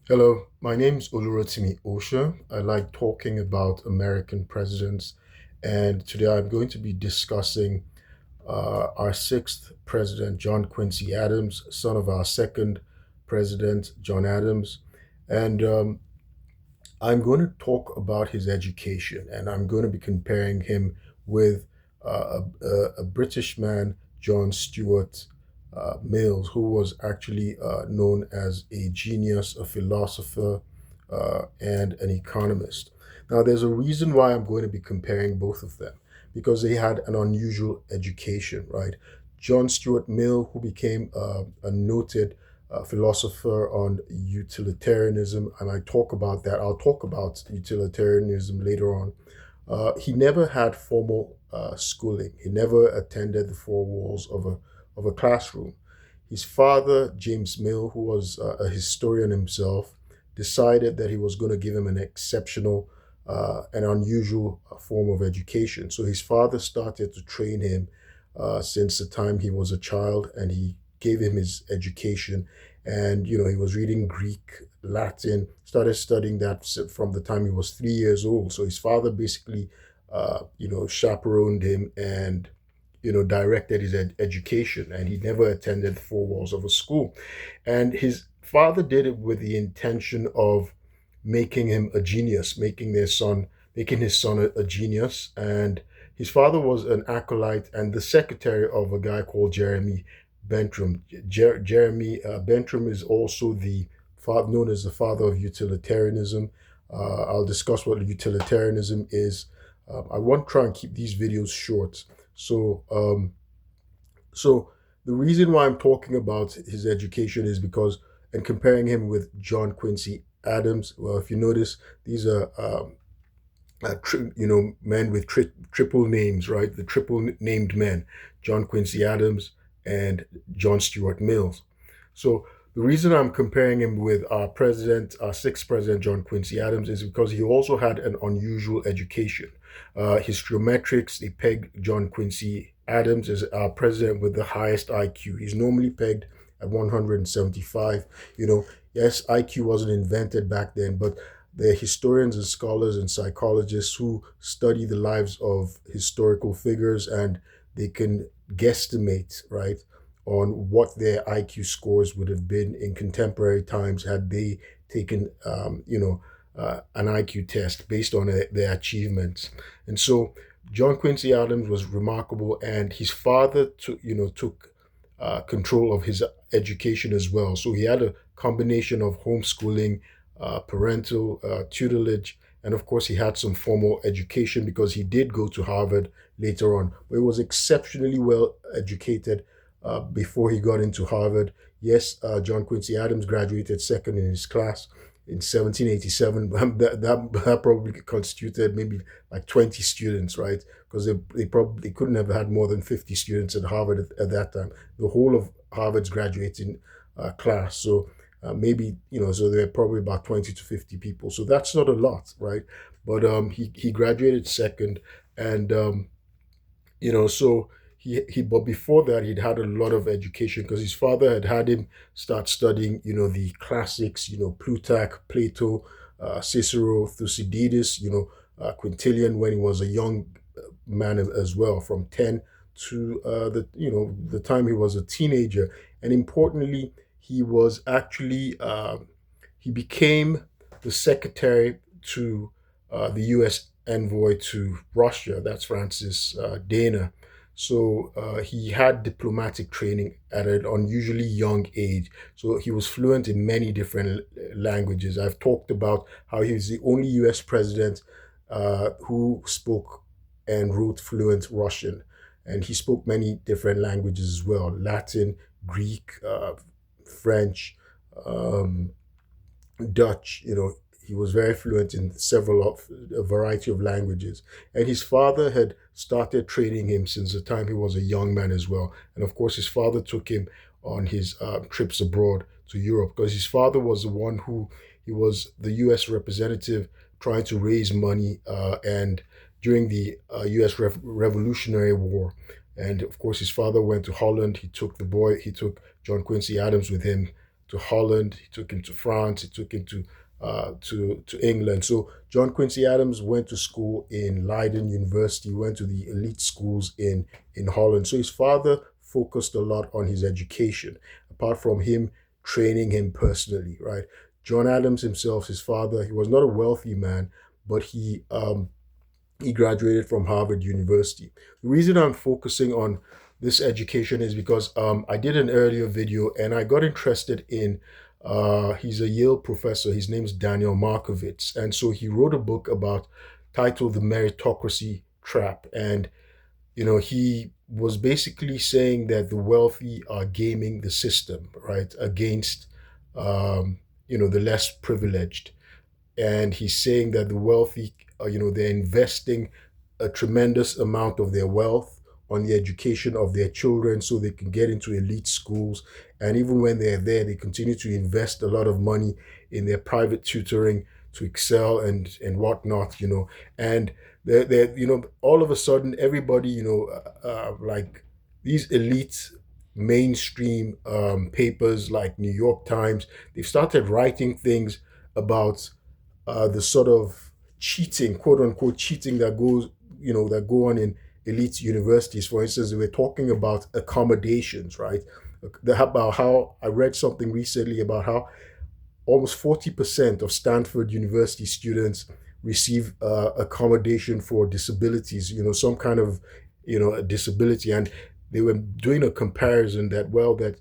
Hello, my name is Osha. I like talking about American presidents, and today I'm going to be discussing our sixth president, John Quincy Adams, son of our second president, John Adams. And I'm going to talk about his education, and I'm going to be comparing him with a British man, John Stuart Mills, who was actually known as a genius, a philosopher, and an economist. Now, there's a reason why I'm going to be comparing both of them because they had an unusual education, right? John Stuart Mill, who became a noted philosopher on utilitarianism, and I talk about that. I'll talk about utilitarianism later on. He never had formal schooling. He never attended the four walls of a classroom. His father, James Mill, who was a historian himself, decided that he was going to give him an exceptional and unusual form of education. So his father started to train him since the time he was a child, and he gave him his education. And he was reading Greek, Latin, started studying that from the time he was 3 years old. So his father basically, chaperoned him and directed his education, and he never attended the four walls of a school. And his father did it with the intention of making him a genius, making his son a genius. And his father was an acolyte and the secretary of a guy called Jeremy Bentham. Jeremy Bentham is also known as the father of utilitarianism. I'll discuss what utilitarianism is. I want to try and keep these videos short. So the reason why I'm talking about his education is because, and comparing him with John Quincy Adams. Well, if you notice, these are men with triple names, right? The triple named men, John Quincy Adams and John Stuart Mills. So the reason I'm comparing him with our sixth president, John Quincy Adams, is because he also had an unusual education. His geometrics, they pegged John Quincy Adams as our president with the highest IQ. He's normally pegged at 175. Yes, IQ wasn't invented back then, but the historians and scholars and psychologists who study the lives of historical figures, and they can guesstimate, right, on what their IQ scores would have been in contemporary times had they taken, an IQ test based on their achievements. And so John Quincy Adams was remarkable, and his father took control of his education as well. So he had a combination of homeschooling, parental tutelage, and of course he had some formal education because he did go to Harvard later on. But he was exceptionally well educated before he got into Harvard. Yes, John Quincy Adams graduated second in his class in 1787. That probably constituted maybe like 20 students, right? Because they probably couldn't have had more than 50 students at Harvard at that time. The whole of Harvard's graduating class. So maybe, so there are probably about 20 to 50 people. So that's not a lot, right? But he graduated second, and so but before that he'd had a lot of education because his father had him start studying the classics, Plutarch, Plato, Cicero, Thucydides, Quintilian when he was a young man as well, from 10 to the time he was a teenager. And importantly, he was actually he became the secretary to the U.S. envoy to Russia. That's Francis Dana. So he had diplomatic training at an unusually young age. So he was fluent in many different languages. I've talked about how he was the only U.S. president who spoke and wrote fluent Russian. And he spoke many different languages as well: Latin, Greek, French, um, Dutch. He was very fluent in a variety of languages. And his father had started training him since the time he was a young man as well. And of course, his father took him on his trips abroad to Europe because his father was the one he was the U.S. representative trying to raise money and during the U.S. Revolutionary War. And of course, his father went to Holland. He took John Quincy Adams with him to Holland, he took him to France, he took him to England. So John Quincy Adams went to school in Leiden University, went to the elite schools in Holland. So his father focused a lot on his education, apart from him training him personally, right? John Adams himself, his father, he was not a wealthy man, but he graduated from Harvard University. The reason I'm focusing on this education is because I did an earlier video and I got interested in, he's a Yale professor, his name's Daniel Markovits. And so he wrote a book titled The Meritocracy Trap. And, he was basically saying that the wealthy are gaming the system, right, against, the less privileged. And he's saying that the wealthy, they're investing a tremendous amount of their wealth on the education of their children so they can get into elite schools. And even when they're there, they continue to invest a lot of money in their private tutoring to excel and whatnot, And they're all of a sudden, everybody, like these elite mainstream papers like New York Times, they've started writing things about the sort of cheating, quote unquote cheating that go on in elite universities. For instance, we're talking about accommodations, right? About how I read something recently about how almost 40% of Stanford University students receive accommodation for disabilities, some kind of, a disability. And they were doing a comparison that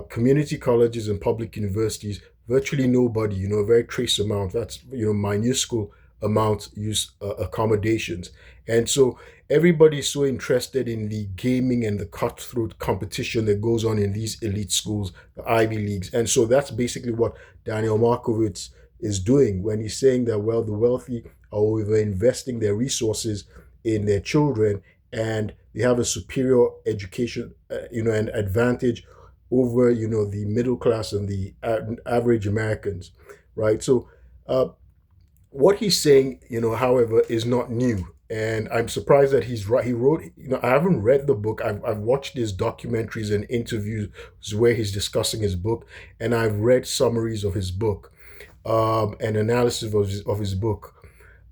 community colleges and public universities, virtually nobody, a very trace amount, that's, minuscule amount use accommodations. And so everybody's so interested in the gaming and the cutthroat competition that goes on in these elite schools, the Ivy Leagues. And so that's basically what Daniel Markovits is doing when he's saying that, well, the wealthy are over investing their resources in their children and they have a superior education, an advantage over, the middle class and the average Americans, right? So what he's saying, however, is not new. And I'm surprised that he's right. He wrote, I haven't read the book. I've watched his documentaries and interviews where he's discussing his book, and I've read summaries of his book and analysis of his book.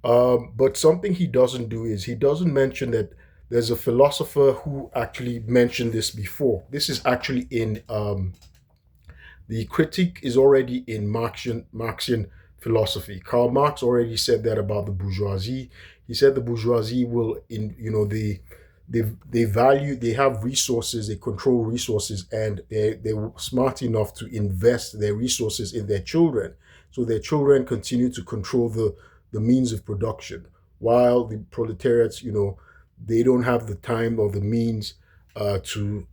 But something he doesn't do is he doesn't mention that there's a philosopher who actually mentioned this before. This is actually in the critique is already in Marxian philosophy. Karl Marx already said that about the bourgeoisie. He said the bourgeoisie will, they have resources, they control resources, and they're smart enough to invest their resources in their children. So their children continue to control the means of production, while the proletariats, they don't have the time or the means to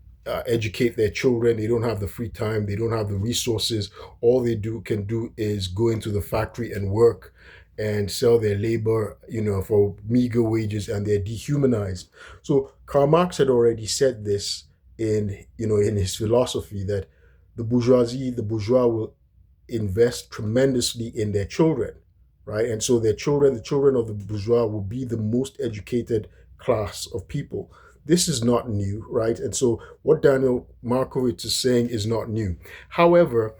educate their children. They don't have the free time. They don't have the resources. All they can do is go into the factory and work and sell their labor, for meager wages, and they're dehumanized. So Karl Marx had already said this in his philosophy, that the bourgeois will invest tremendously in their children, right? And so the children of the bourgeois will be the most educated class of people. This is not new, right? And so what Daniel Markovits is saying is not new. However,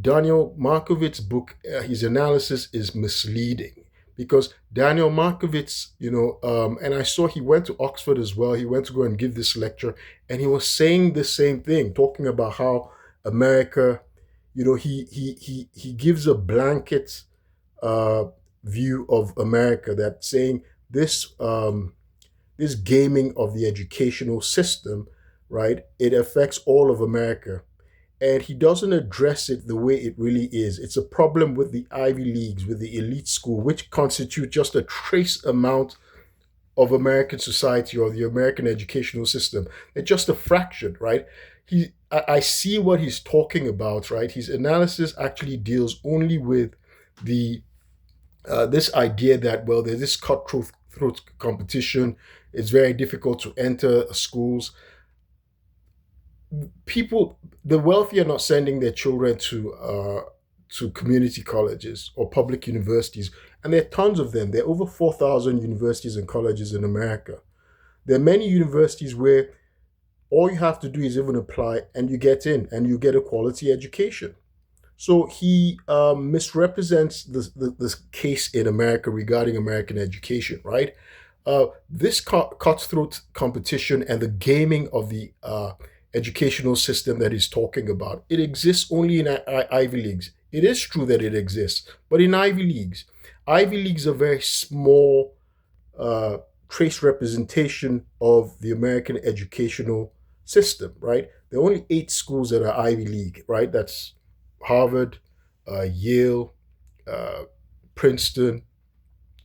Daniel Markovits' book, his analysis is misleading, because Daniel Markovits, and I saw he went to Oxford as well. He went to go and give this lecture, and he was saying the same thing, talking about how America, he gives a blanket view of America, that saying this gaming of the educational system, right, it affects all of America. And he doesn't address it the way it really is. It's a problem with the Ivy Leagues, with the elite school, which constitute just a trace amount of American society or the American educational system. They're just a fraction, right? I see what he's talking about, right? His analysis actually deals only with this idea that, well, there's this cutthroat competition. It's very difficult to enter schools. The wealthy are not sending their children to community colleges or public universities, and there are tons of them. There are over 4,000 universities and colleges in America. There are many universities where All you have to do is even apply, and you get in, and you get a quality education. So he misrepresents this case in America regarding American education, right? This cutthroat competition and the gaming of the educational system that he's talking about, it exists only in Ivy Leagues. It is true that it exists, but in Ivy Leagues are very small uh, trace representation of the American educational system, right? There are only 8 schools that are Ivy League, right? That's Harvard, Yale, uh, Princeton,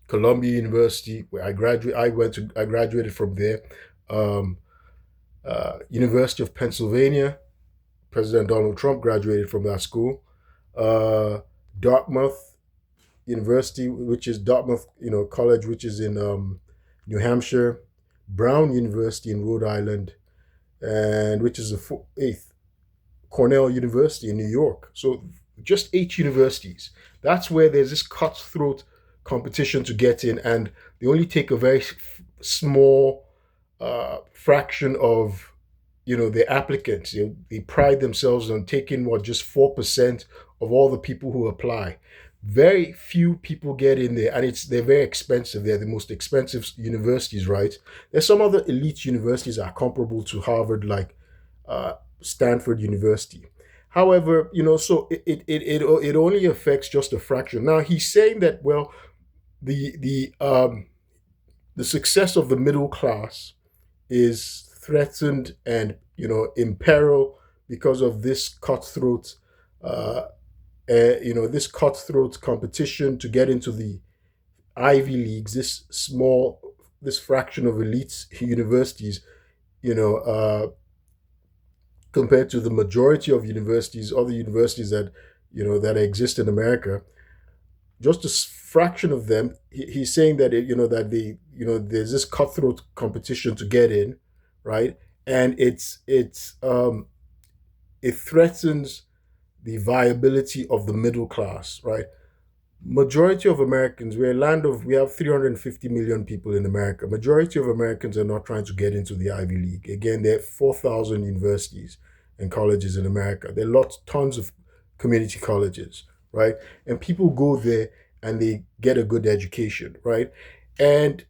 Columbia University, where I graduated from there. Um, University of Pennsylvania, President Donald Trump graduated from that school. Uh, Dartmouth University, which is Dartmouth, College, which is in New Hampshire. Brown University in Rhode Island, and which is the eighth. Cornell University in New York. So just 8 universities. That's where there's this cutthroat competition to get in, and they only take a very small fraction of the applicants. They pride themselves on taking just 4% of all the people who apply. Very few people get in there, and they're very expensive. They're the most expensive universities, right? There's some other elite universities that are comparable to Harvard, like Stanford University. However, so it only affects just a fraction. Now he's saying that, well, the success of the middle class is threatened and in peril because of this uh, this cutthroat competition to get into the Ivy Leagues. This fraction of elite universities, you know, compared to the majority of universities, other universities that exist in America, just a fraction of them. He's saying that there's this cutthroat competition to get in, right? And it threatens the viability of the middle class, right? Majority of Americans, we have 350 million people in America. Majority of Americans are not trying to get into the Ivy League. Again, there are 4,000 universities and colleges in America. There are tons of community colleges, right? And people go there and they get a good education, right? And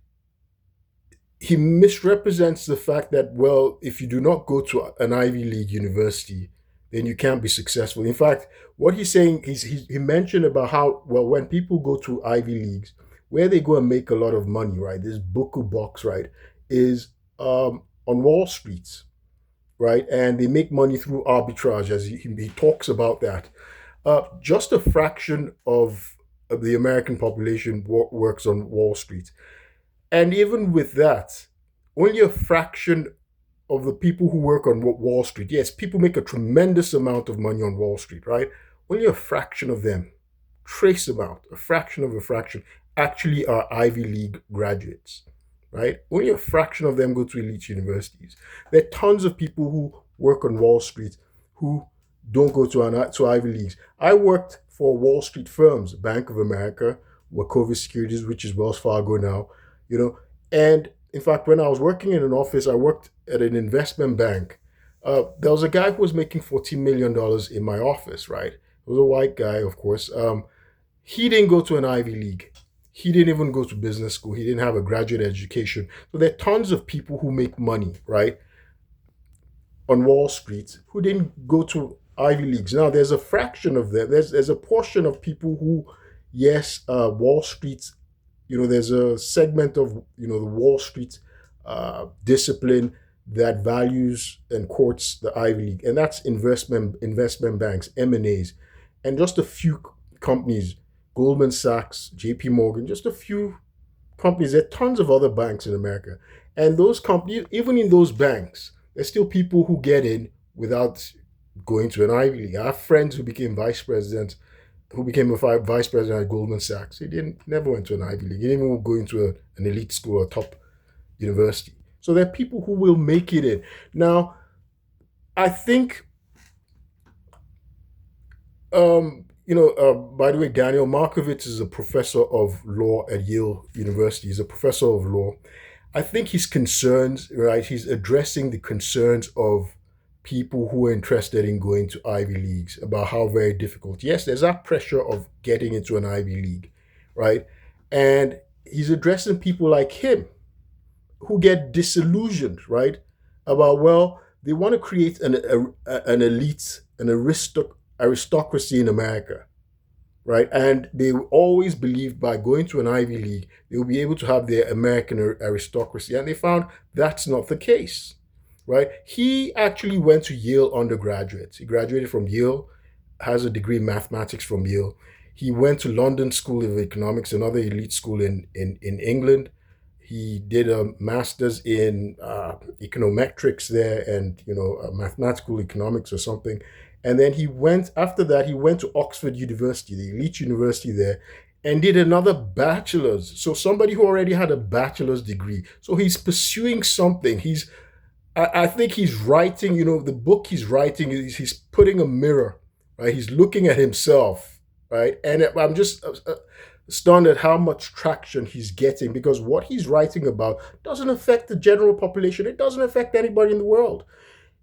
he misrepresents the fact that, well, if you do not go to an Ivy League university, then you can't be successful. In fact, what he's saying is he mentioned about how, well, when people go to Ivy Leagues, where they go and make a lot of money, right? This Buku box, right, is on Wall Street, right? And they make money through arbitrage, as he talks about that. Just a fraction of the American population works on Wall Street. And even with that, only a fraction of the people who work on Wall Street, yes, people make a tremendous amount of money on Wall Street, right? Only a fraction of them, trace amount, a fraction of a fraction, actually are Ivy League graduates, right? Only a fraction of them go to elite universities. There are tons of people who work on Wall Street who don't go to Ivy Leagues. I worked for Wall Street firms, Bank of America, Wachovia Securities, which is Wells Fargo now, you know. And in fact, when I was working in an office, I worked at an investment bank. There was a guy who was making $14 million in my office, right? It was a white guy, of course. He didn't go to an Ivy League. He didn't even go to business school. He didn't have a graduate education. So there are tons of people who make money, right, on Wall Street who didn't go to Ivy Leagues. Now, there's a fraction of them. There's a portion of people who, yes, Wall Street, there's a segment of, the Wall Street discipline that values and courts the Ivy League, and that's investment banks, M&As, and just a few companies, Goldman Sachs, J.P. Morgan, just a few companies. There are tons of other banks in America, and those companies, even in those banks, there's still people who get in without going to an Ivy League. I have friends who became a vice president at Goldman Sachs. He never went to an Ivy League. He didn't even go into an elite school or top university. So there are people who will make it in. Now, I think, by the way, Daniel Markovits is a professor of law at Yale University. He's a professor of law. I think his concerns, right? He's addressing the concerns of people who are interested in going to Ivy Leagues about how very difficult. Yes, there's that pressure of getting into an Ivy League, right? And he's addressing people like him who get disillusioned, right? About, well, they want to create an elite, aristocracy in America, right? And they always believed by going to an Ivy League, they will be able to have their American aristocracy. And they found that's not the case, right? He actually went to Yale undergraduate. He graduated from Yale, has a degree in mathematics from Yale. He went to London School of Economics, another elite school in England. He did a master's in econometrics there, and mathematical economics or something. And then after that, he went to Oxford University, the elite university there, and did another bachelor's. So somebody who already had a bachelor's degree. So he's pursuing something. I think he's writing, the book he's writing, he's putting a mirror, right? He's looking at himself, right? And I'm just stunned at how much traction he's getting, because what he's writing about doesn't affect the general population. It doesn't affect anybody in the world.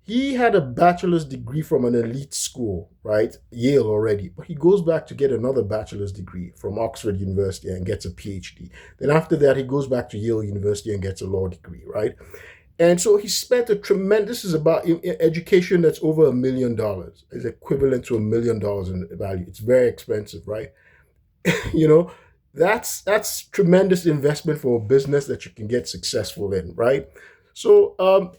He had a bachelor's degree from an elite school, right? Yale already. But he goes back to get another bachelor's degree from Oxford University and gets a PhD. Then after that, he goes back to Yale University and gets a law degree, right? And so he spent this is about education that's over $1 million. It's equivalent to $1 million in value. It's very expensive, right? you know, that's tremendous investment for a business that you can get successful in, right? So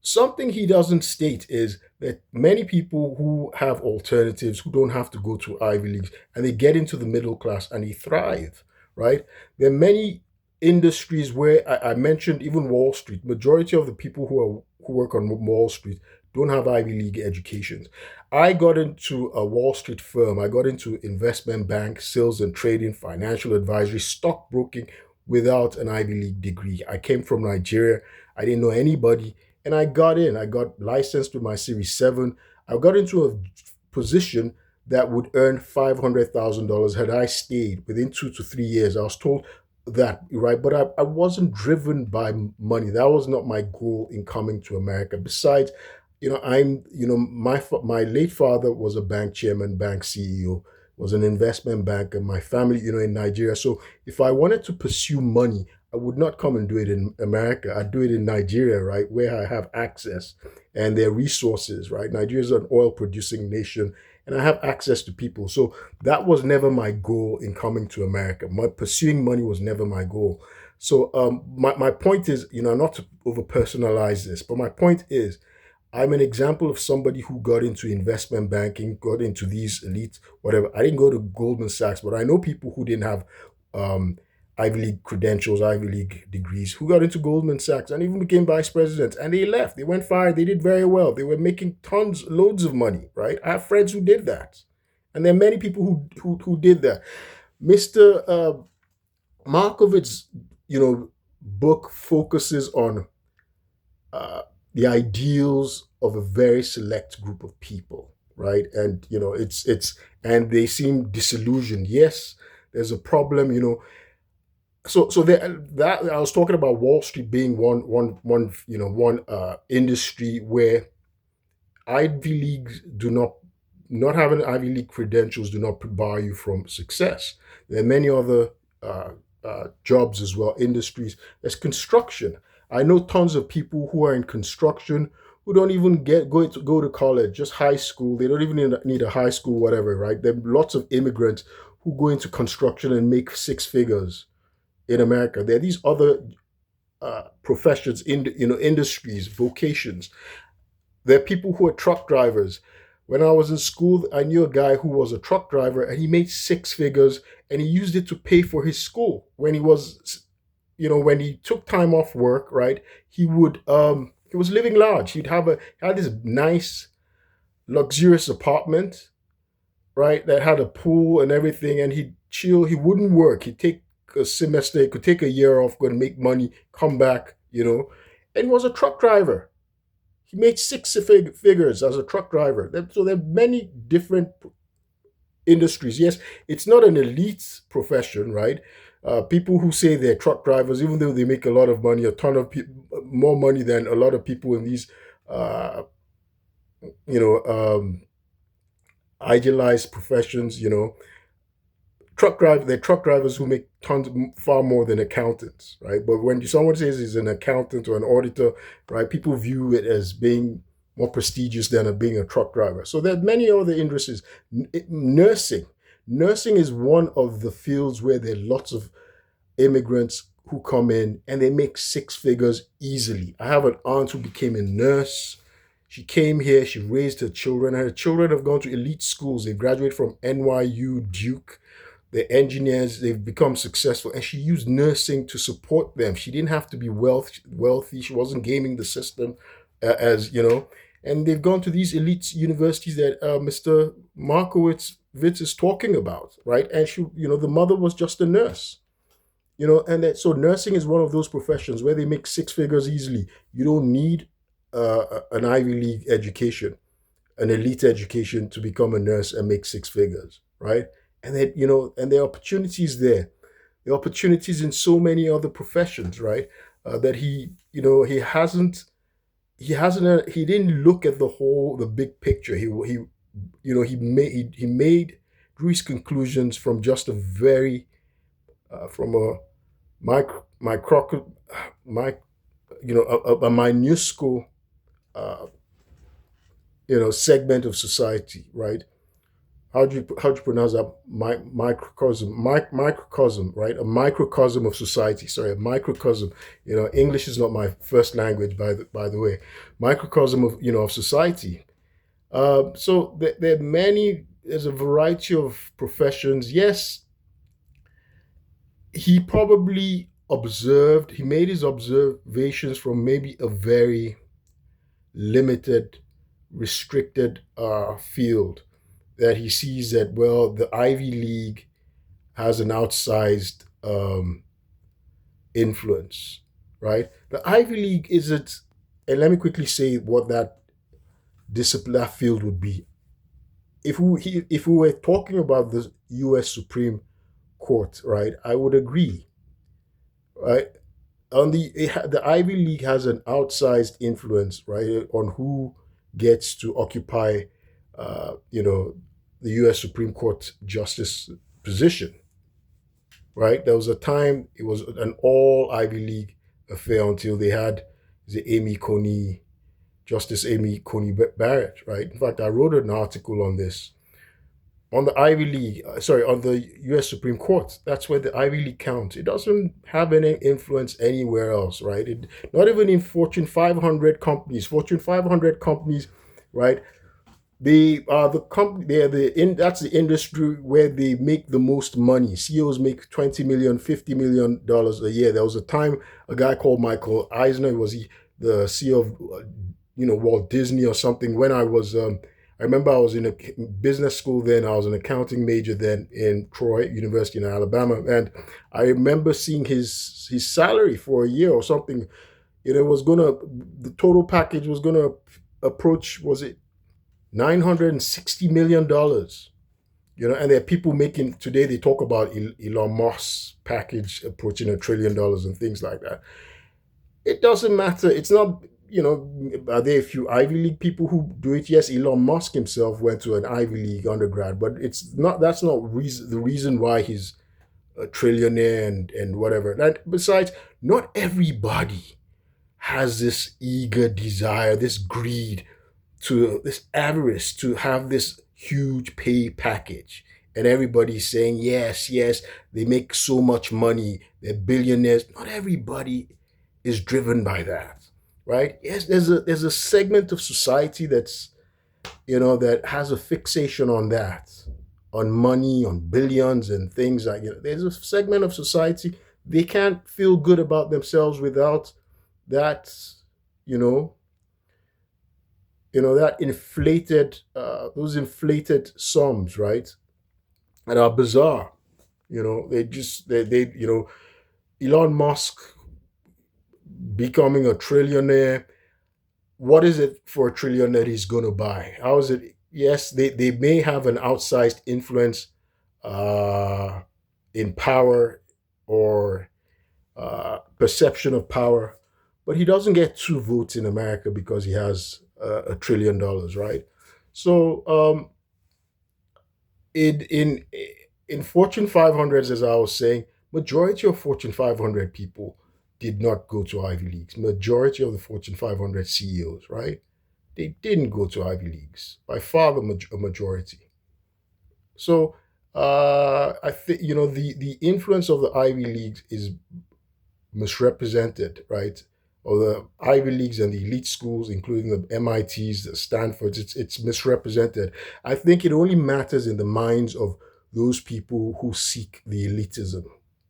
something he doesn't state is that many people who have alternatives, who don't have to go to Ivy Leagues, and they get into the middle class and they thrive, right? There are many industries where I mentioned even Wall Street. Majority of the people who work on Wall Street don't have Ivy League educations. I got into a Wall Street firm. I got into investment bank, sales and trading, financial advisory, stockbroking without an Ivy League degree. I came from Nigeria. I didn't know anybody. And I got in. I got licensed with my Series 7. I got into a position that would earn $500,000 had I stayed within 2 to 3 years. I was told that, right? But I wasn't driven by money. That was not my goal in coming to America. Besides, my late father was a bank chairman, bank CEO, was an investment banker. My family, in Nigeria. So if I wanted to pursue money, I would not come and do it in America. I'd do it in Nigeria, right, where I have access and their resources, right? Nigeria is an oil producing nation, and I have access to people. So that was never my goal in coming to America. Pursuing money was never my goal. So my point is, not to over personalize this, but my point is, I'm an example of somebody who got into investment banking, got into these elite, whatever. I didn't go to Goldman Sachs, but I know people who didn't have um, Ivy League credentials, Ivy League degrees, who got into Goldman Sachs and even became vice presidents. And they left. They went fired. They did very well. They were making loads of money, right? I have friends who did that. And there are many people who did that. Mr. Markovits, book focuses on the ideals of a very select group of people, right? And and they seem disillusioned. Yes, there's a problem. So that I was talking about Wall Street being one industry where Ivy Leagues do not having Ivy League credentials do not bar you from success. There are many other jobs as well, industries. There's construction. I know tons of people who are in construction who don't even go to college, just high school. They don't even need a high school, whatever, right? There are lots of immigrants who go into construction and make six figures in America. There are these other professions, industries, vocations. There are people who are truck drivers. When I was in school, I knew a guy who was a truck driver, and he made six figures, and he used it to pay for his school. When when he took time off work, right, he was living large. He had this nice, luxurious apartment, right, that had a pool and everything, and he'd chill. He wouldn't work. He'd take a semester, he could take a year off, go and make money, come back, and he was a truck driver. He made six figures as a truck driver. So there are many different industries. Yes, it's not an elite profession, right? People who say they're truck drivers, even though they make a lot of money, a ton of more money than a lot of people in these, uh, you know, idealized professions. They're truck drivers who make tons, far more than accountants, right? But when someone says he's an accountant or an auditor, right, people view it as being more prestigious than being a truck driver. So there are many other industries. Nursing. Nursing is one of the fields where there are lots of immigrants who come in and they make six figures easily. I have an aunt who became a nurse. She came here, she raised her children. Her children have gone to elite schools. They graduate from NYU, Duke. They're engineers, they've become successful, and she used nursing to support them. She didn't have to be wealthy. She wasn't gaming the system, as you know. And they've gone to these elite universities that Mr. Markovits is talking about, right? And the mother was just a nurse, and so nursing is one of those professions where they make six figures easily. You don't need an Ivy League education, an elite education to become a nurse and make six figures, right? And then, and there are opportunities there. There are opportunities in so many other professions, right? That he didn't look at the big picture. He drew his conclusions from just a very from a micro my a minuscule segment of society, right? How do you pronounce that? Microcosm, right? A microcosm of society. Sorry, a microcosm. English is not my first language, by the way. Microcosm of society. So there are many. There's a variety of professions. Yes, he probably observed. He made his observations from maybe a very limited, restricted field, that he sees that, well, the Ivy League has an outsized influence, right? The Ivy League isn't, and let me quickly say what that discipline, that field would be. If we were talking about the U.S. Supreme Court, right, I would agree, right? The Ivy League has an outsized influence, right, on who gets to occupy, the U.S. Supreme Court justice position, right? There was a time it was an all Ivy League affair until they had Justice Amy Coney Barrett, right? In fact, I wrote an article on this on the Ivy League, on the U.S. Supreme Court. That's where the Ivy League counts. It doesn't have any influence anywhere else, right? Not even in Fortune 500 companies. Fortune 500 companies, right? They are the company. They are that's the industry where they make the most money. CEOs make 20 million, $50 million a year. There was a time a guy called Michael Eisner, the CEO of Walt Disney or something. When I remember I was in a business school then. I was an accounting major then in Troy University in Alabama, and I remember seeing his salary for a year or something. The total package was gonna approach, was it $960 million? And there are people making today. They talk about Elon Musk's package approaching $1 trillion and things like that. It doesn't matter. It's not. Are there a few Ivy League people who do it? Yes, Elon Musk himself went to an Ivy League undergrad, but it's not. That's not the reason why he's a trillionaire and whatever. And besides, not everybody has this eager desire, this greed, this avarice to have this huge pay package. And everybody's saying, yes, yes, they make so much money, they're billionaires. Not everybody is driven by that, right? Yes, there's a segment of society that has a fixation on that, on money, on billions and things like There's a segment of society, they can't feel good about themselves without that, that inflated, those inflated sums, right? And are bizarre. Elon Musk becoming a trillionaire. What is it for a trillion that he's going to buy? How is it? Yes, they may have an outsized influence in power or perception of power, but he doesn't get 2 votes in America because he has $1 trillion, right? So in Fortune 500s, as I was saying, majority of Fortune 500 people did not go to Ivy Leagues. Majority of the Fortune 500 CEOs, right? They didn't go to Ivy Leagues, by far a majority. So I think the influence of the Ivy Leagues is misrepresented, right? Or the Ivy Leagues and the elite schools, including the MITs, the Stanfords, it's misrepresented. I think it only matters in the minds of those people who seek the elitism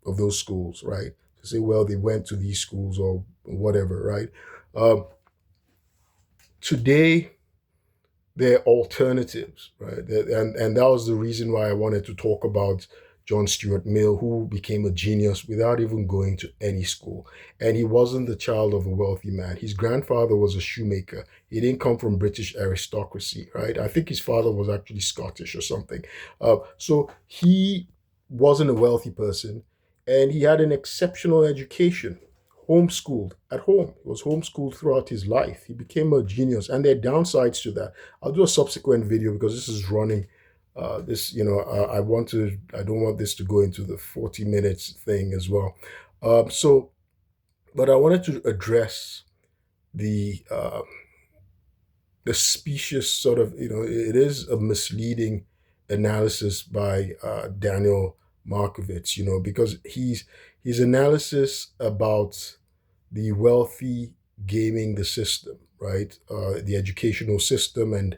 of those schools, right? To say, well, they went to these schools or whatever, right? Um, Today, they're alternatives, right? And that was the reason why I wanted to talk about John Stuart Mill, who became a genius without even going to any school. And he wasn't the child of a wealthy man. His grandfather was a shoemaker. He didn't come from British aristocracy, right? I think his father was actually Scottish or something. So he wasn't a wealthy person, and he had an exceptional education, homeschooled at home. He was homeschooled throughout his life. He became a genius, and there are downsides to that. I'll do a subsequent video because this is running. I don't want this to go into the 40 minutes thing as well. But I wanted to address the the specious sort of, it is a misleading analysis by Daniel Markovits, because his analysis about the wealthy gaming the system, right? The educational system, and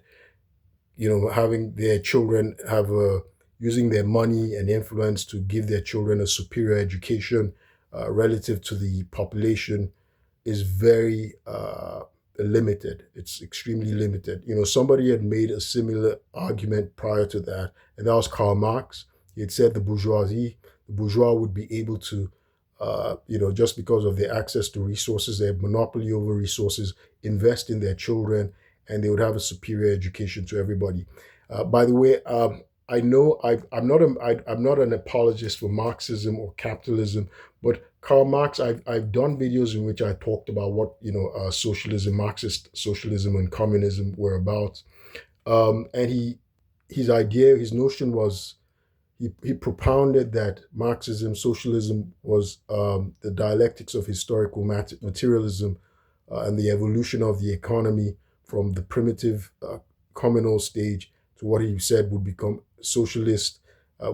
having their children have a using their money and influence to give their children a superior education relative to the population is very limited. It's extremely limited. Somebody had made a similar argument prior to that, and that was Karl Marx. He had said the bourgeois would be able to, just because of their access to resources, their monopoly over resources, invest in their children, and they would have a superior education to everybody. By the way, I know I'm not an apologist for Marxism or capitalism, but Karl Marx, I've done videos in which I talked about what socialism, Marxist socialism, and communism were about. And his notion was, he propounded that Marxism, socialism was the dialectics of historical materialism and the evolution of the economy from the primitive communal stage to what he said would become socialist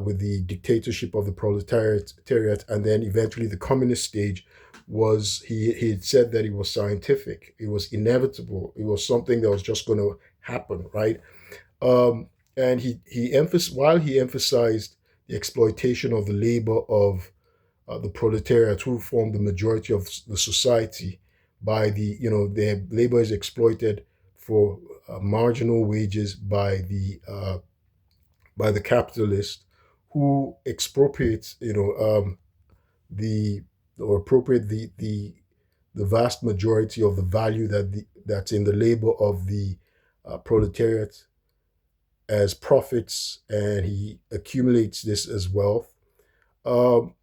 with the dictatorship of the proletariat, and then eventually the communist stage was, he had said that it was scientific, it was inevitable, it was something that was just going to happen, right? And while he emphasized the exploitation of the labor of the proletariat, who form the majority of the society, by their labor is exploited for marginal wages by the capitalist, who expropriates the or appropriate the vast majority of the value that's in the labor of the proletariat as profits, and he accumulates this as wealth. Um,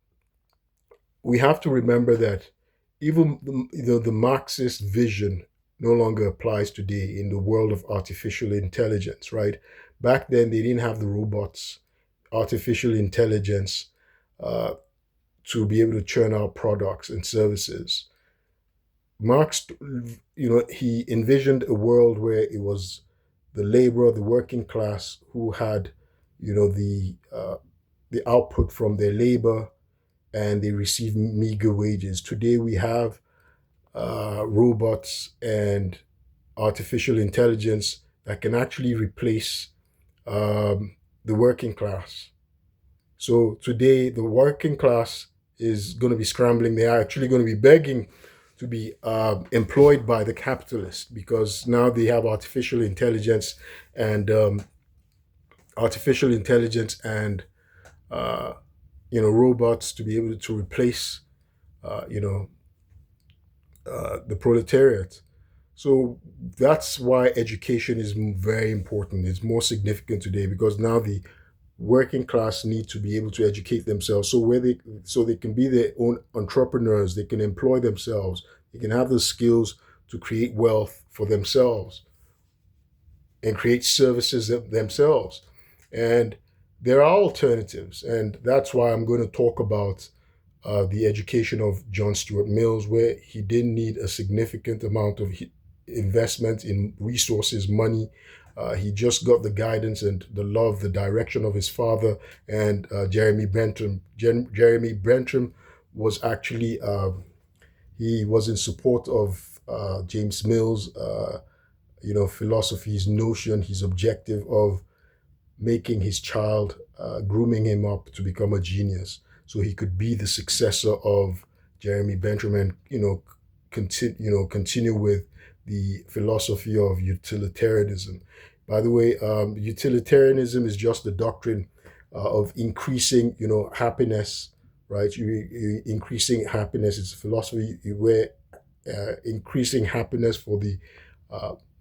we have to remember that even the Marxist vision no longer applies today in the world of artificial intelligence, right? Back then, they didn't have the robots, artificial intelligence uh, to be able to churn out products and services. Marx, he envisioned a world where it was the laborer, the working class, who had, the output from their labor, and they receive meager wages. Today we have robots and artificial intelligence that can actually replace the working class. So today the working class is going to be scrambling. They are actually going to be begging to be employed by the capitalist, because now they have and artificial intelligence and uh, robots to be able to replace uh, you know the proletariat. So that's why education is very important. It's more significant today, because now the working class need to be able to educate themselves so they can be their own entrepreneurs, they can employ themselves, they can have the skills to create wealth for themselves and create services themselves. And there are alternatives, and that's why I'm going to talk about the education of John Stuart Mills, where he didn't need a significant amount of investment in resources, money. He just got the guidance and the love, the direction of his father and Jeremy Bentham. Jeremy Bentham was actually he was in support of James Mills, philosophy, his notion, his objective of making his child, grooming him up to become a genius, so he could be the successor of Jeremy Bentham and continue with the philosophy of utilitarianism. By the way, utilitarianism is just the doctrine of increasing, happiness, right? Increasing happiness. It's a philosophy where increasing happiness for the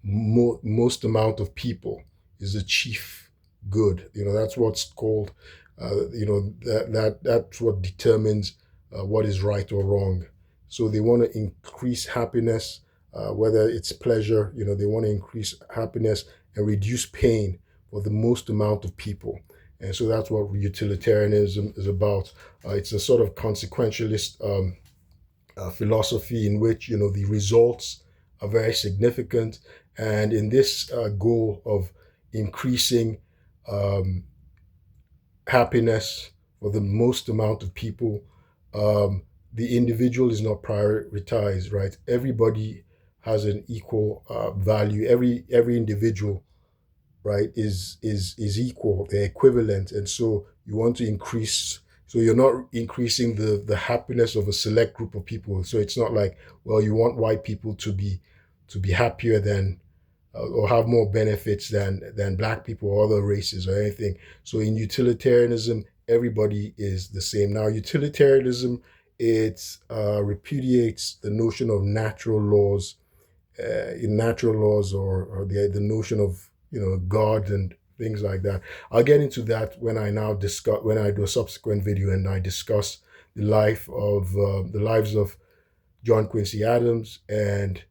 most amount of people is the chief good. That's what's called. That's what determines what is right or wrong. So they want to increase happiness, whether it's pleasure. They want to increase happiness and reduce pain for the most amount of people. And so that's what utilitarianism is about. It's a sort of consequentialist philosophy in which the results are very significant, and in this goal of increasing um, happiness for the most amount of people, the individual is not prioritized. Right? Everybody has an equal value. Every individual, right, is equal. They're equivalent, and so you want to increase. So you're not increasing the happiness of a select group of people. So it's not like, well, you want white people to be happier than or have more benefits than black people or other races or anything. So in utilitarianism, everybody is the same. Now, utilitarianism, it repudiates the notion of natural laws, in natural laws, or the notion of God and things like that. I'll get into that when I do a subsequent video and I discuss the lives of John Quincy Adams and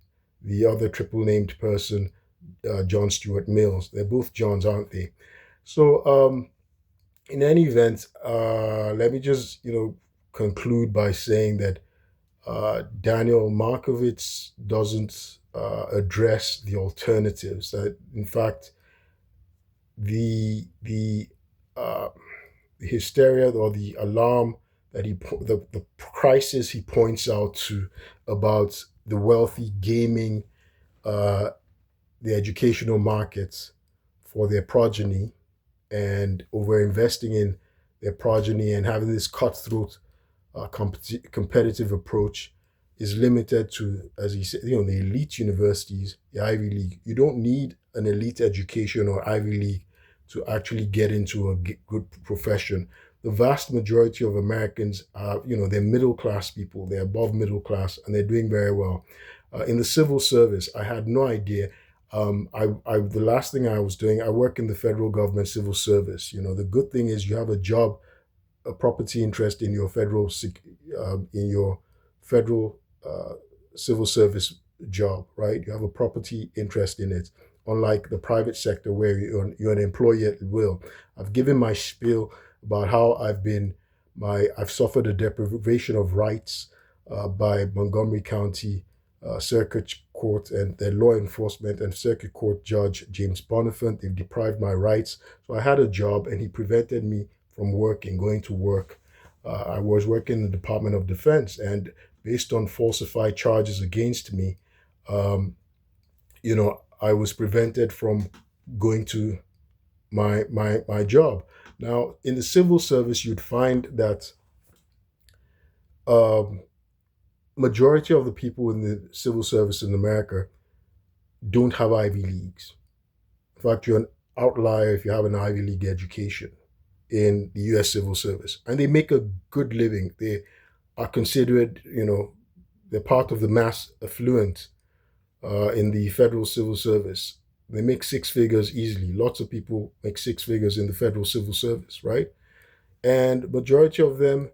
the other triple named person, John Stuart Mills. They're both Johns, aren't they? So in any event, let me just conclude by saying that Daniel Markovits doesn't address the alternatives. That in fact, the hysteria or the alarm that the crisis he points out to about the wealthy gaming the educational markets for their progeny and over investing in their progeny and having this cutthroat competitive approach is limited to, as he said, the elite universities, the Ivy League. You don't need an elite education or Ivy League to actually get into a good profession. The vast majority of Americans are, they're middle class people, they're above middle class, and they're doing very well. In the civil service, I had no idea. The last thing I was doing, I work in the federal government civil service. The good thing is you have a property interest in your federal civil service job, right? You have a property interest in it, unlike the private sector where you're an employee at will. I've given my spiel about how I've suffered a deprivation of rights by Montgomery County Circuit Court and the law enforcement and Circuit Court Judge James Bonifant. They've deprived my rights. So I had a job and he prevented me from going to work. I was working in the Department of Defense, and based on falsified charges against me, I was prevented from going to my job. Now, in the civil service, you'd find that majority of the people in the civil service in America don't have Ivy Leagues. In fact, you're an outlier if you have an Ivy League education in the U.S. civil service, and they make a good living. They are considered, they're part of the mass affluent in the federal civil service. they make six figures easily. Lots of people make six figures in the federal civil service, right? And majority of them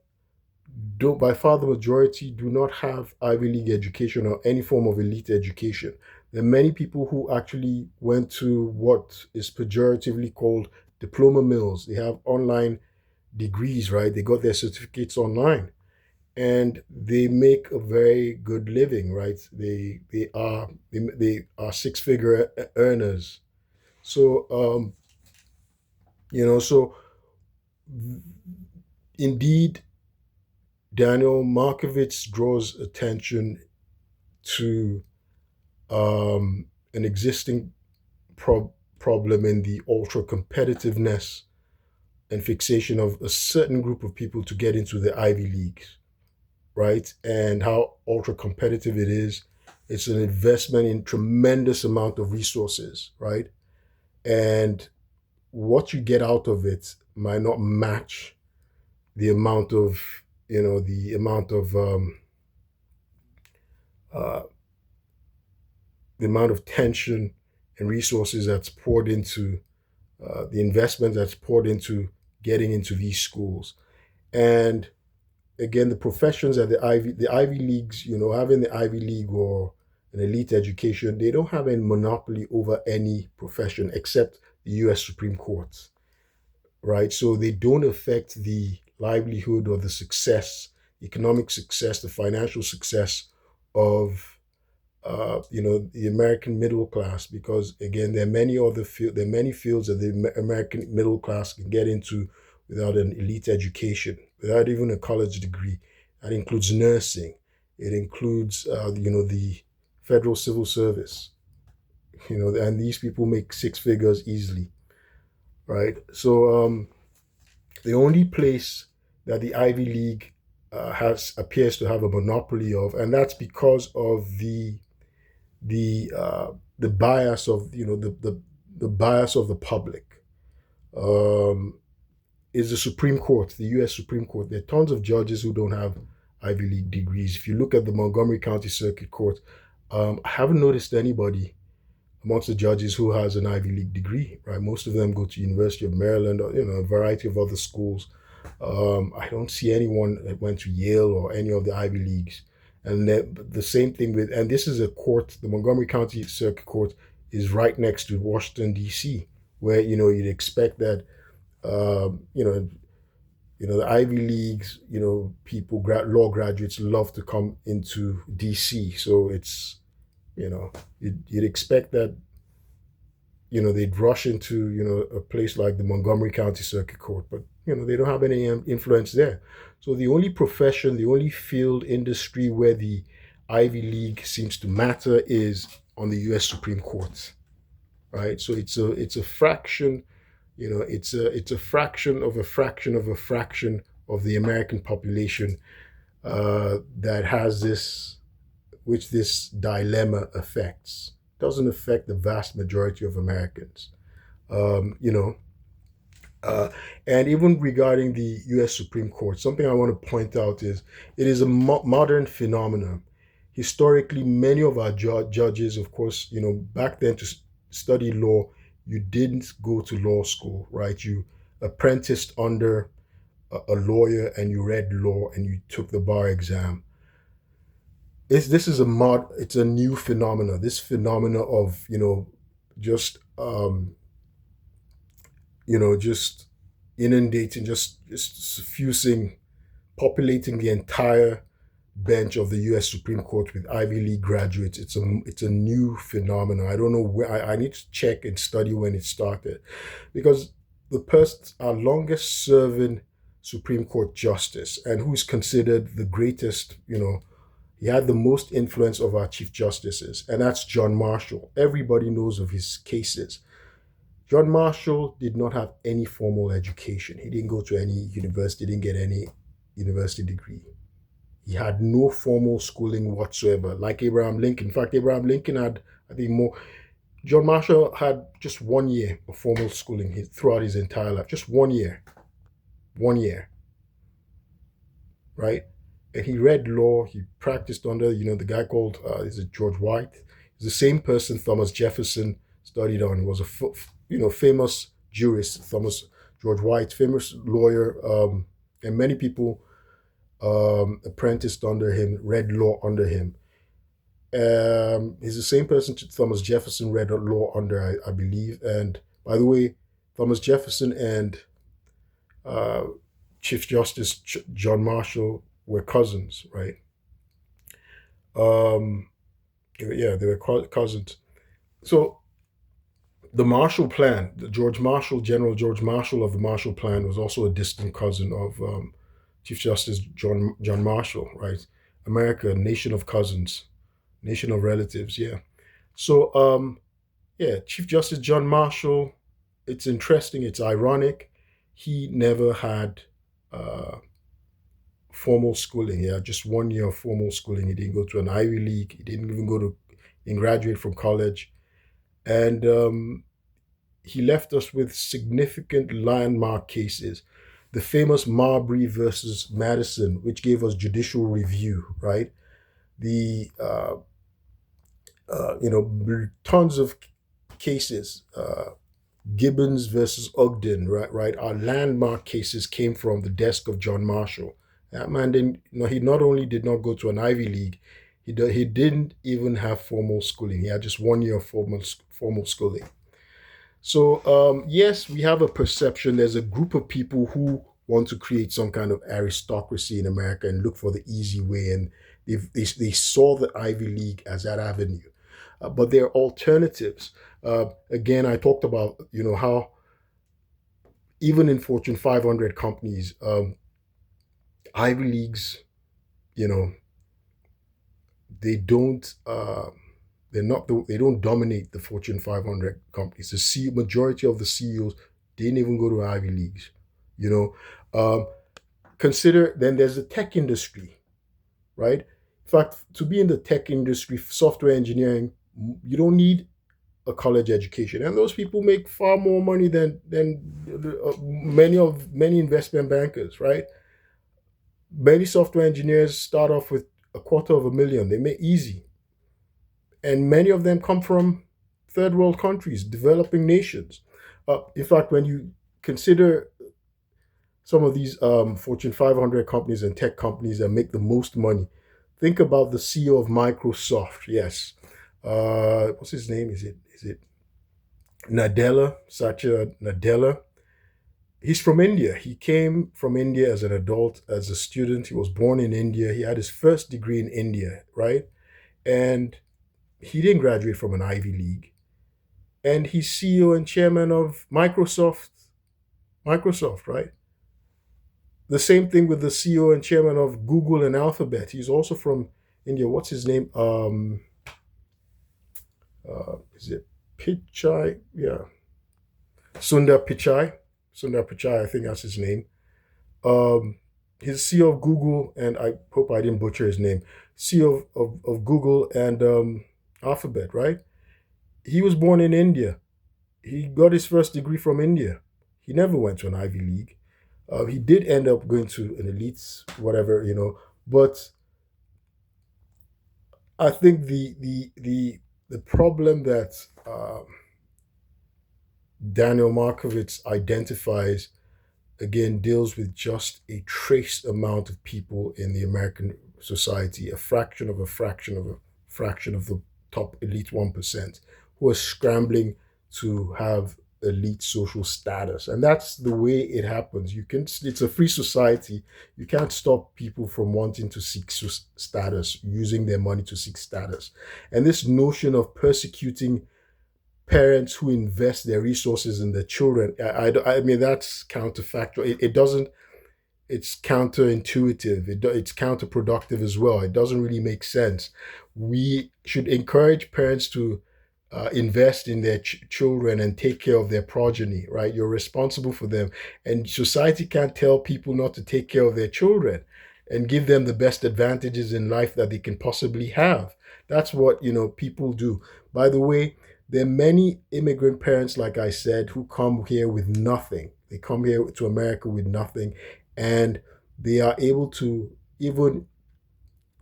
do, by far the majority, do not have Ivy League education or any form of elite education. There are many people who actually went to what is pejoratively called diploma mills. They have online degrees, right? They got their certificates online and they make a very good living, right? They are six figure earners. So so indeed, Daniel Markovits draws attention to an existing problem in the ultra competitiveness and fixation of a certain group of people to get into the Ivy Leagues, right? And how ultra competitive it is. It's an investment in tremendous amount of resources, right? And what you get out of it might not match the amount of, the amount of uh, the amount of tension and resources that's poured into the investment that's poured into getting into these schools. And again, the professions at the Ivy Leagues, having the Ivy League or an elite education, they don't have any monopoly over any profession except the U.S. Supreme Court, right? So they don't affect the livelihood or the success, economic success, the financial success of the American middle class, because again, there are many fields that the American middle class can get into without an elite education, without even a college degree. That includes nursing. It includes, the federal civil service. And these people make six figures easily, right? So the only place that the Ivy League has appears to have a monopoly of, and that's because of the bias of the bias of the public, um, is the Supreme Court, the U.S. Supreme Court. There are tons of judges who don't have Ivy League degrees. If you look at the Montgomery County Circuit Court, I haven't noticed anybody amongst the judges who has an Ivy League degree. Right, most of them go to University of Maryland or a variety of other schools. I don't see anyone that went to Yale or any of the Ivy Leagues. And the same thing with, and this is a court, the Montgomery County Circuit Court is right next to Washington, D.C., where, you'd expect that, um, you know, the Ivy Leagues, people, law graduates love to come into D.C. So it's, you'd expect that, they'd rush into, a place like the Montgomery County Circuit Court, but, they don't have any influence there. So the only profession, the only field industry where the Ivy League seems to matter is on the U.S. Supreme Court, right? So it's a fraction, it's a fraction of a fraction of a fraction of the American population that has this, which this dilemma affects. It doesn't affect the vast majority of Americans. Um, you know, uh, and even regarding the U.S. Supreme Court, something I want to point out is it is a modern phenomenon. Historically, many of our judges, of course, back then to study law, you didn't go to law school, right? You apprenticed under a lawyer and you read law and you took the bar exam. This is it's a new phenomena. This phenomena of just just inundating, just suffusing, populating the entire bench of the U.S. Supreme Court with Ivy League graduates. It's a new phenomenon. I don't know where. I need to check and study when it started, because our longest serving Supreme Court justice, and who's considered the greatest, he had the most influence of our chief justices, and that's John Marshall. Everybody knows of his cases. John Marshall did not have any formal education. He didn't go to any university, didn't get any university degree. He had no formal schooling whatsoever, like Abraham Lincoln. In fact, Abraham Lincoln had, I think, more. John Marshall had just 1 year of formal schooling throughout his entire life. Just 1 year. 1 year, right? And he read law. He practiced under, the guy called, is it George White? It's the same person Thomas Jefferson studied on. He was famous jurist, Thomas George White, famous lawyer, and many people apprenticed under him, read law under him. He's the same person Thomas Jefferson read law under, I believe. And by the way, Thomas Jefferson and uh, Chief Justice John Marshall were cousins, right? Um, yeah, they were cousins. So the Marshall Plan, the George Marshall, General George Marshall of the Marshall Plan, was also a distant cousin of Chief Justice John Marshall, right? America, nation of cousins, nation of relatives, yeah. So yeah, Chief Justice John Marshall, it's interesting, it's ironic. He never had uh, formal schooling. He had just 1 year of formal schooling. He didn't go to an Ivy League. He didn't even and graduate from college. And he left us with significant landmark cases. The famous Marbury versus Madison, which gave us judicial review, right? The tons of cases. Gibbons versus Ogden, right? Our landmark cases came from the desk of John Marshall. That man didn't, he not only did not go to an Ivy League, he didn't even have formal schooling. He had just 1 year of formal schooling. So yes, we have a perception. There's a group of people who want to create some kind of aristocracy in America and look for the easy way, and they saw the Ivy League as that avenue. But there are alternatives. Again, I talked about how even in Fortune 500 companies, Ivy Leagues, you know, they don't they don't dominate the Fortune 500 companies. Majority of the CEOs didn't even go to Ivy Leagues. You know, consider then there's the tech industry, right? In fact, to be in the tech industry, software engineering, you don't need a college education, and those people make far more money than many investment bankers, right? Many software engineers start off with $250,000. They make easy, and many of them come from third world countries, developing nations. In fact, when you consider some of these Fortune 500 companies and tech companies that make the most money, think about the CEO of Microsoft. Yes, what's his name? Is it Nadella, Satya Nadella? He's from India. He came from India as an adult, as a student. He was born in India. He had his first degree in India, right? And he didn't graduate from an Ivy League. And he's CEO and chairman of Microsoft, right? The same thing with the CEO and chairman of Google and Alphabet. He's also from India. What's his name? Is it Pichai? Yeah, Sundar Pichai. Sundar Pichai, I think that's his name. He's CEO of Google, and I hope I didn't butcher his name. CEO of Google and Alphabet, right? He was born in India. He got his first degree from India. He never went to an Ivy League. He did end up going to an elite, whatever, But I think the problem that Daniel Markovits identifies again deals with just a trace amount of people in the American society, a fraction of a fraction of a fraction of the top elite 1%, who are scrambling to have elite social status. And that's the way it happens. It's a free society. You can't stop people from wanting to seek status, using their money to seek status. And this notion of persecuting parents who invest their resources in their children, I mean, that's counterfactual. It doesn't, it's counterintuitive. It's counterproductive as well. It doesn't really make sense. We should encourage parents to invest in their children and take care of their progeny, right? You're responsible for them. And society can't tell people not to take care of their children and give them the best advantages in life that they can possibly have. That's what, people do. By the way, there are many immigrant parents, like I said, who come here with nothing. They come here to America with nothing, and they are able to even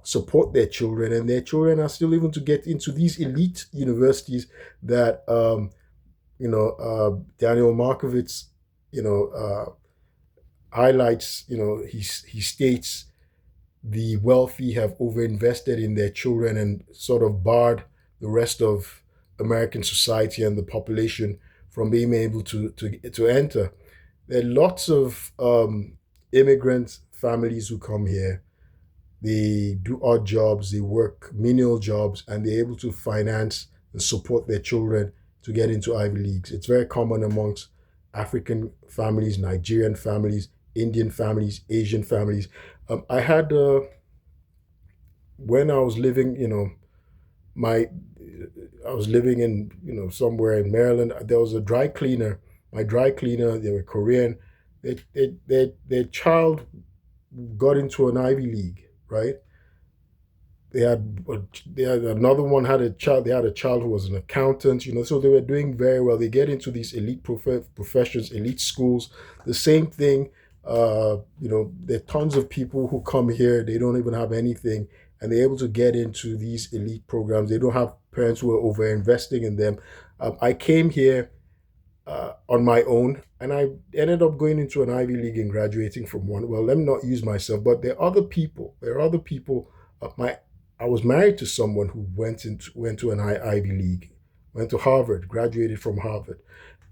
support their children, and their children are still able to get into these elite universities that Daniel Markovits, you know, highlights, he states the wealthy have overinvested in their children and sort of barred the rest of American society and the population from being able to enter. There are lots of immigrant families who come here. They do odd jobs, they work menial jobs, and they're able to finance and support their children to get into Ivy Leagues. It's very common amongst African families, Nigerian families, Indian families, Asian families. I had when I was living, my I was living in somewhere in Maryland. There was a dry cleaner. My dry cleaner, they were Korean. Their child got into an Ivy League, right? They had they had another one had a child. They had a child who was an accountant. So they were doing very well. They get into these elite professions, elite schools. The same thing. There are tons of people who come here. They don't even have anything, and they're able to get into these elite programs. They don't have parents who are over investing in them. I came here on my own, and I ended up going into an Ivy League and graduating from one. Well, let me not use myself, but there are other people. There are other people. My I was married to someone who went to an Ivy League, went to Harvard, graduated from Harvard,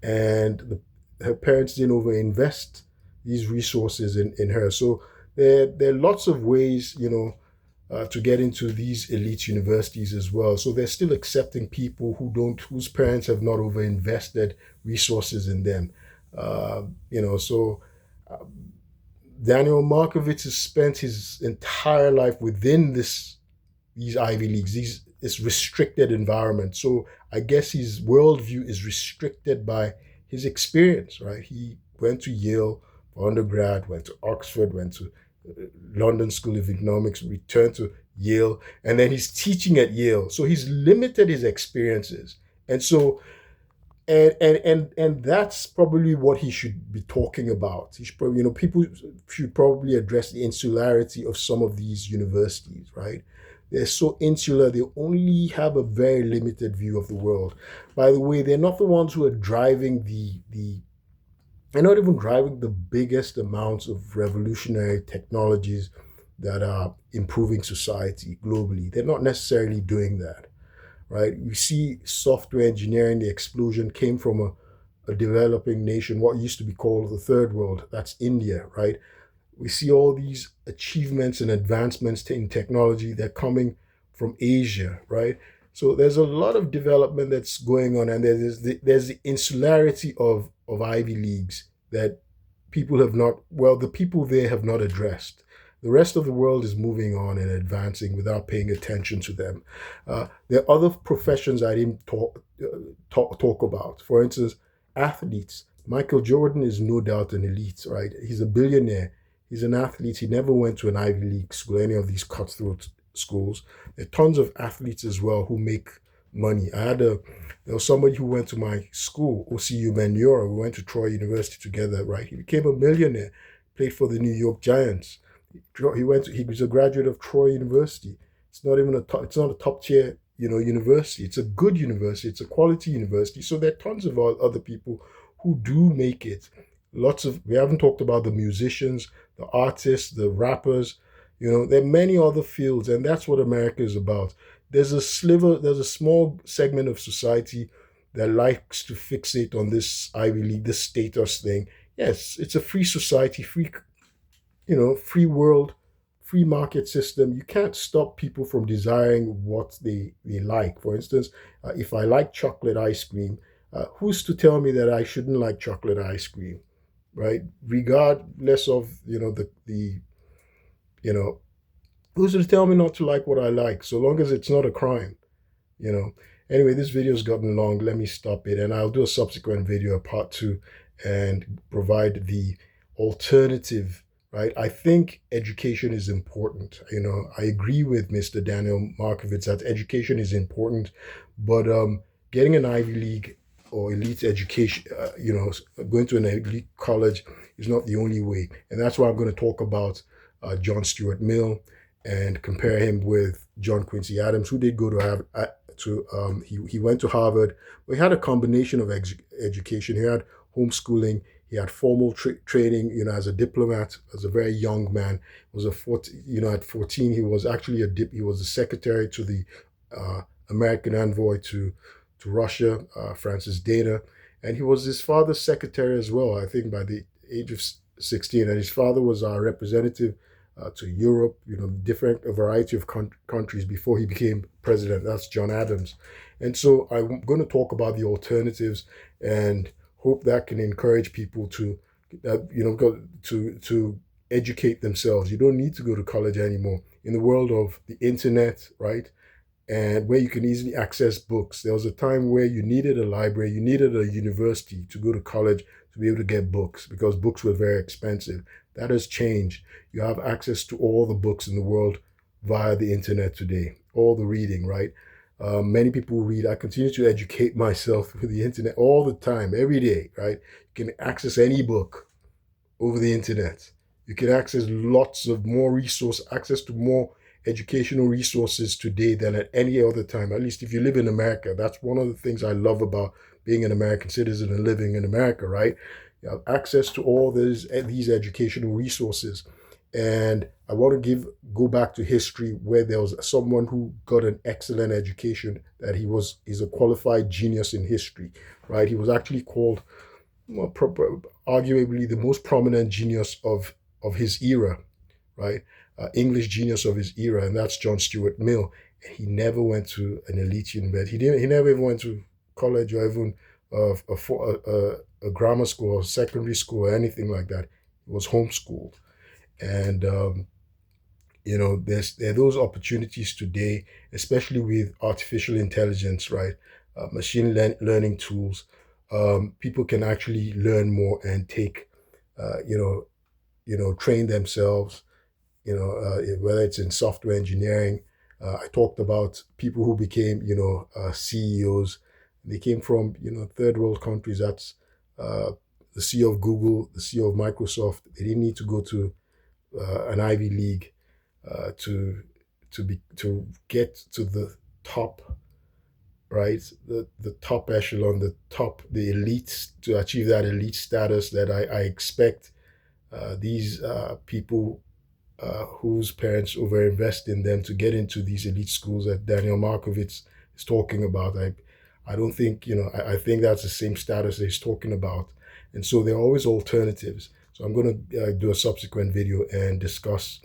and her parents didn't overinvest these resources in her. So there are lots of ways, to get into these elite universities as well. So they're still accepting people whose parents have not overinvested resources in them. So Daniel Markovits has spent his entire life within these Ivy Leagues, this restricted environment. So I guess his worldview is restricted by his experience, right? He went to Yale for undergrad, went to Oxford, went to London School of Economics, returned to Yale, and then he's teaching at Yale. So he's limited his experiences. And so and that's probably what he should be talking about. He should probably, people should probably address the insularity of some of these universities, right? They're so insular, they only have a very limited view of the world. By the way, they're not the ones who are driving they're not even driving the biggest amounts of revolutionary technologies that are improving society globally. They're not necessarily doing that, right? You see software engineering, the explosion came from a developing nation, what used to be called the third world. That's India, right? We see all these achievements and advancements in technology. They're coming from Asia, right? So there's a lot of development that's going on, and there's the insularity of Ivy Leagues that the people there have not addressed. The rest of the world is moving on and advancing without paying attention to them. There are other professions I didn't talk about. For instance, athletes. Michael Jordan is no doubt an elite, right? He's a billionaire. He's an athlete. He never went to an Ivy League school, any of these cutthroat schools. There are tons of athletes as well who make money. There was somebody who went to my school, OCU Menura. We went to Troy University together, right? He became a millionaire, played for the New York Giants. He was a graduate of Troy University. It's not a top tier, university. It's a good university. It's a quality university. So there are tons of other people who do make it. We haven't talked about the musicians, the artists, the rappers. There are many other fields, and that's what America is about. There's a small segment of society that likes to fixate on this Ivy League, this status thing. Yes, it's a free society, free world, free market system. You can't stop people from desiring what they like. For instance, if I like chocolate ice cream, who's to tell me that I shouldn't like chocolate ice cream, right? Regardless of you know who's to tell me not to like what I like, so long as it's not a crime, you know. Anyway, this video's gotten long. Let me stop it, and I'll do a subsequent video, part 2, and provide the alternative, right? I think education is important. I agree with Mr. Daniel Markovits that education is important, but getting an Ivy League or elite education, going to an elite college is not the only way. And that's why I'm going to talk about John Stuart Mill and compare him with John Quincy Adams, who did go to have he went to Harvard, but he had a combination of education. He had homeschooling, he had formal training, as a diplomat, as a very young man. Was a 14, at 14 he was actually he was the secretary to the uh, American envoy to Russia, Francis Dana, and he was his father's secretary as well. I think by the age of 16, and his father was our representative to Europe, different a variety of countries before he became president. That's John Adams. And so I'm going to talk about the alternatives and hope that can encourage people to, go to educate themselves. You don't need to go to college anymore. In the world of the internet, right? And where you can easily access books. There was a time where you needed a library, you needed a university to go to college to be able to get books because books were very expensive. That has changed. You have access to all the books in the world via the internet today, all the reading, right? Many people read. I continue to educate myself through the internet all the time, every day, right? You can access any book over the internet. You can access lots of more access to more educational resources today than at any other time. At least if you live in America, that's one of the things I love about being an American citizen and living in America, right? You have access to all these educational resources. And I want to go back to history where there was someone who got an excellent education that he's a qualified genius in history, right? He was actually called arguably the most prominent genius of his era, right? English genius of his era, and that's John Stuart Mill. And he never went to an elite university. He didn't. He never even went to college or even a grammar school or secondary school or anything like that. He was homeschooled, and there are those opportunities today, especially with artificial intelligence, right? Machine learning tools. People can actually learn more and take, train themselves. Whether it's in software engineering. I talked about people who became, CEOs. They came from, third world countries. That's the CEO of Google, the CEO of Microsoft. They didn't need to go to an Ivy League to get to the top, right? The top echelon, the elites, to achieve that elite status that I expect these people whose parents overinvest in them to get into these elite schools that Daniel Markovits is talking about. I don't think, I think that's the same status that he's talking about. And so there are always alternatives. So I'm going to do a subsequent video and discuss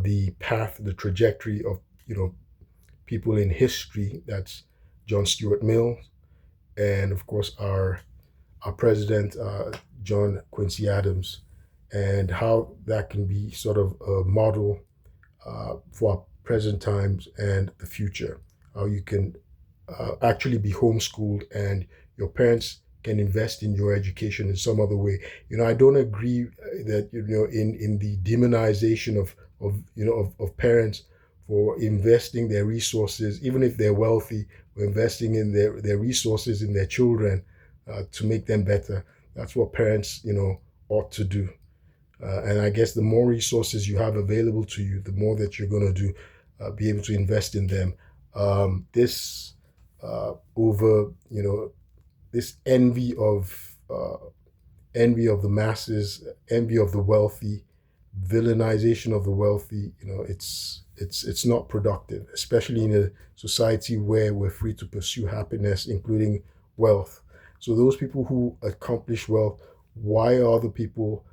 the path, the trajectory of, people in history. That's John Stuart Mill, and of course our president, John Quincy Adams, and how that can be sort of a model for our present times and the future. How you can actually be homeschooled and your parents can invest in your education in some other way. I don't agree that in the demonization of parents for investing their resources, even if they're wealthy, or investing in their resources in their children to make them better. That's what parents ought to do. And I guess the more resources you have available to you, the more that you're going to be able to invest in them. This over, this envy of the masses, envy of the wealthy, villainization of the wealthy. It's not productive, especially in a society where we're free to pursue happiness, including wealth. So those people who accomplish wealth, why are other people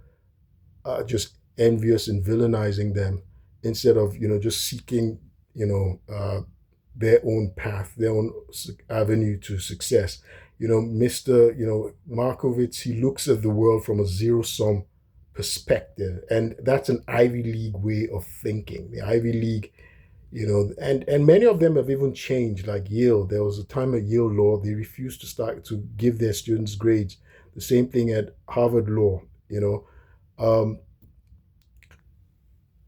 just envious and villainizing them instead of just seeking their own path, their own avenue to success? Mr. Markovits, he looks at the world from a zero-sum perspective, and that's an Ivy League way of thinking. The Ivy League, and many of them have even changed. Like Yale, there was a time at Yale Law they refused to start to give their students grades. The same thing at Harvard Law. Um,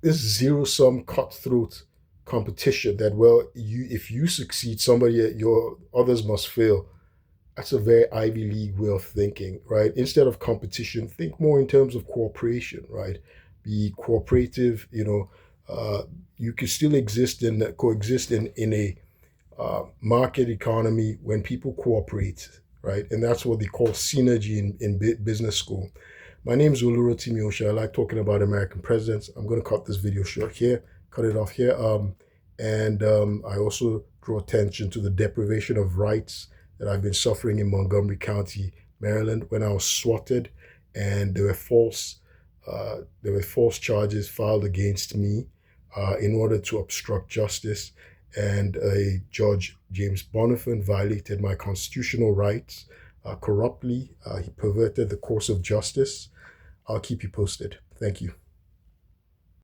this zero-sum cutthroat competition that, well, if you succeed, your others must fail. That's a very Ivy League way of thinking, right? Instead of competition, think more in terms of cooperation, right? Be cooperative, you can still coexist in a market economy when people cooperate, right? And that's what they call synergy in business school. My name is Olurotimi Osha. I like talking about American presidents. I'm going to cut this video short here, cut it off here. I also draw attention to the deprivation of rights that I've been suffering in Montgomery County, Maryland, when I was swatted, and there were false charges filed against me in order to obstruct justice. And a Judge James Bonifant violated my constitutional rights corruptly. He perverted the course of justice. I'll keep you posted. Thank you.